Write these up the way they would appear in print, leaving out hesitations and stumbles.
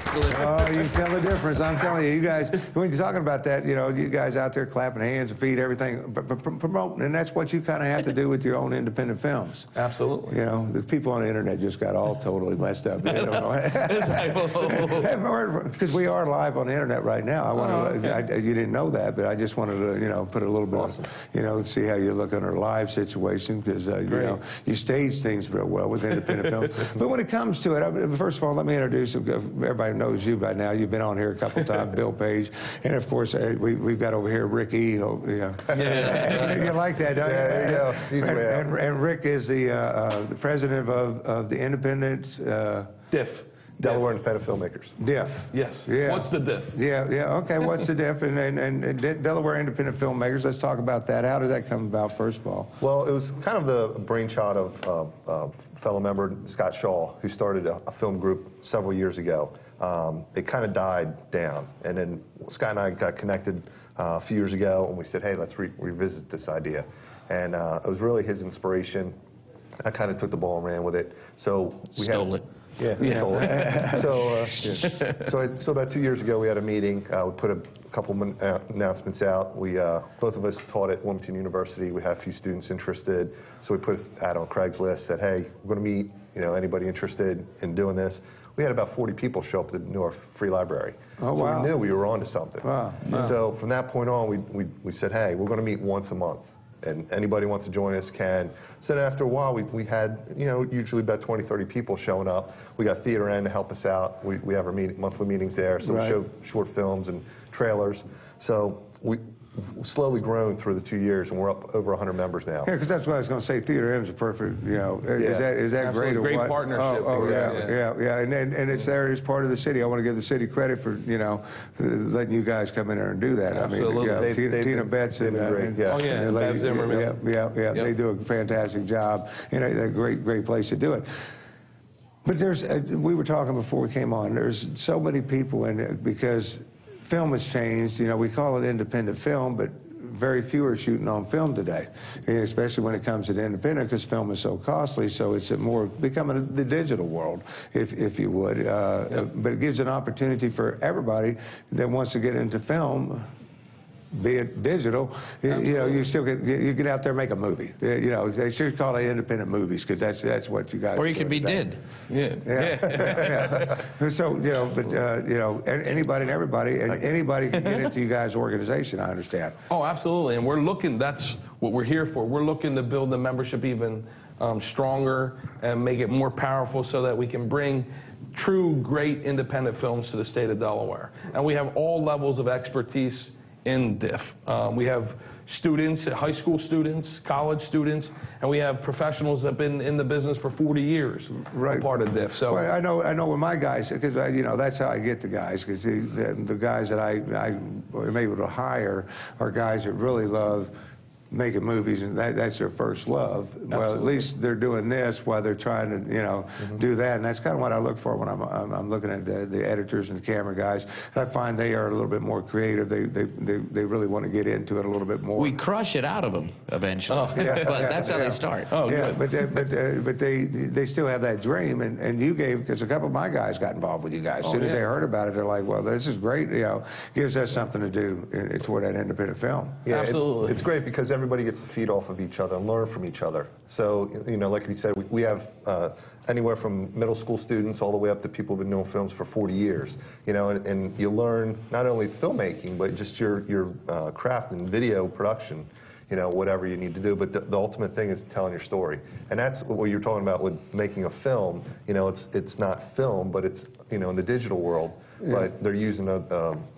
Absolutely. Oh, you can tell the difference. I'm telling you, you guys, when you're talking about that, you know, you guys out there clapping hands and feet, everything, promoting, and that's what you kind of have to do with your own independent films. Absolutely. You know, the people on the internet just got all totally messed up. Because we are live on the internet right now. I want to. You didn't know that, but I just wanted to, you know, put a little bit, of, you know, see how you look on our live situation, because you know, you stage things real well with independent film. But when it comes to it, first of all, let me introduce. Everybody knows you by now. You've been on here a couple of times, Bill Page, and of course we've got over here Rick E. You like that, don't you? Yeah, he's and Rick is the president of the independent DIF. Delaware Independent Filmmakers. DIF. Yes. Yeah. What's the DIF? Yeah. Okay. What's the DIF? And Delaware Independent Filmmakers. Let's talk about that. How did that come about, first of all? Well, it was kind of the brainchild of fellow member Scott Shaw, who started a film group several years ago. It kind of died down, and then Scott and I got connected a few years ago, and we said, hey, let's revisit this idea. And it was really his inspiration. I kind of took the ball and ran with it. So we Stole it. Yeah. So about 2 years ago, we had a meeting. We put a couple announcements out. We both of us taught at Wilmington University. We had a few students interested, so we put an ad on Craigslist. Said, hey, we're going to meet. You know, anybody interested in doing this? We had about 40 people show up to the Newark Free Library. Oh, so wow. we knew we were onto something. Wow. So from that point on, we said, hey, we're going to meet once a month. And anybody wants to join us can. So then after a while, we had, you know, usually about 20, 30 people showing up. We got Theater N to help us out. We have our monthly meetings there, so we show short films and trailers. So we slowly grown through the 2 years, and we're up over 100 members now. Yeah, because that's what I was going to say. Theater M is a perfect, you know, is that great or great what? partnership. Yeah. And it's there as part of the city. I want to give the city credit for, you know, letting you guys come in there and do that. Absolutely. I mean, Tina Betts and Bev Zimmerman. They do a fantastic job. You know, a great place to do it. But we were talking before we came on, there's so many people in it because film has changed. You know, we call it independent film, but very few are shooting on film today, especially when it comes to the independent, because film is so costly. So it's more becoming the digital world, if you would. But it gives an opportunity for everybody that wants to get into film, be it digital, you know, you still get out there and make a movie. You know, they should call it independent movies, because that's what you guys. Or you could be dead. So you know, but you know, anybody and everybody, and anybody can get into you guys' organization. I understand. Oh, absolutely, and we're looking. That's what we're here for. We're looking to build the membership even stronger and make it more powerful, so that we can bring true great independent films to the state of Delaware. And we have all levels of expertise in DIF. We have students, high school students, college students, and we have professionals that have been in the business for 40 years, part of DIF. So well, I know with my guys, because you know, that's how I get the guys, because the guys that I am able to hire are guys that really love making movies, and that's their first love. Absolutely. Well, at least they're doing this while they're trying to, you know, do that, and that's kind of what I look for when I'm looking at the editors and the camera guys. I find they are a little bit more creative. They really want to get into it a little bit more. We crush it out of them eventually, but that's how they start. But they still have that dream, and you gave, because a couple of my guys got involved with you guys. As soon as they heard about it, they're like, well, this is great. You know, gives us something to do toward that independent film. Yeah, absolutely. It's great because everybody gets to feed off of each other and learn from each other. So, you know, like we said, we have anywhere from middle school students all the way up to people who've been doing films for 40 years. You know, and you learn not only filmmaking, but just your craft and video production. You know, whatever you need to do, but the ultimate thing is telling your story, and that's what you're talking about with making a film. You know, it's not film, but it's, you know, in the digital world. But they're using a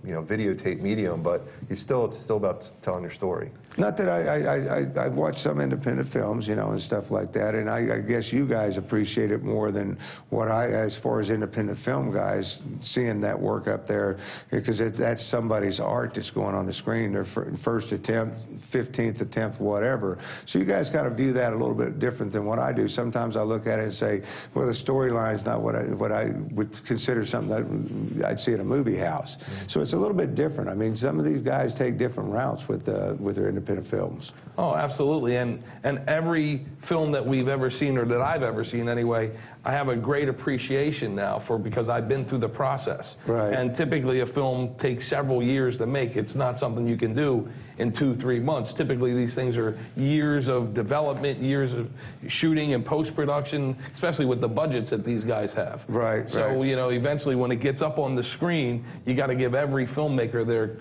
you know, videotape medium, but it's still about telling your story. Not that I've watched some independent films, you know, and stuff like that, and I guess you guys appreciate it more than what as far as independent film guys, seeing that work up there, because that's somebody's art that's going on the screen, their first attempt, 15th attempt, whatever. So you guys kind of view that a little bit different than what I do. Sometimes I look at it and say, well, the storyline's not what I would consider something that I'd see in a movie house. So it's a little bit different. I mean, some of these guys take different routes with their independent films. Oh, absolutely. And every film that we've ever seen, or that I've ever seen anyway, I have a great appreciation now because I've been through the process. Right. And typically a film takes several years to make. It's not something you can do in 2-3 months. Typically these things are years of development, years of shooting and post-production, especially with the budgets that these guys have. Right. So, you know, eventually when it gets up on the screen, you got to give every filmmaker their,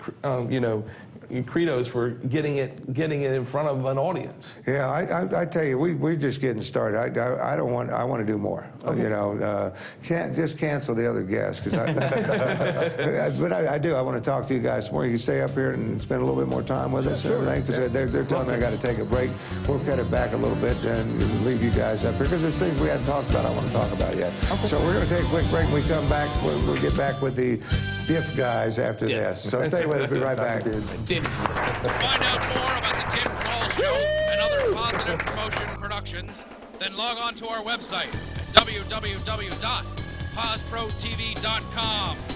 you know, credos for getting it in front of an audience. Yeah, I tell you, we're just getting started. I want to do more. Okay. You know, can't just cancel the other guests because but I do. I want to talk to you guys more. You can stay up here and spend a little bit more time with us and everything because they're telling me I got to take a break. We'll cut it back a little bit and leave you guys up here because there's things we haven't talked about I want to talk about yet. Okay. So we're going to take a quick break. When we come back, we'll get back with the DIF guys after this. So stay with us. We'll be right back. To find out more about the Tim Kroll Show and other Positive Promotion productions, then log on to our website at www.posprotv.com.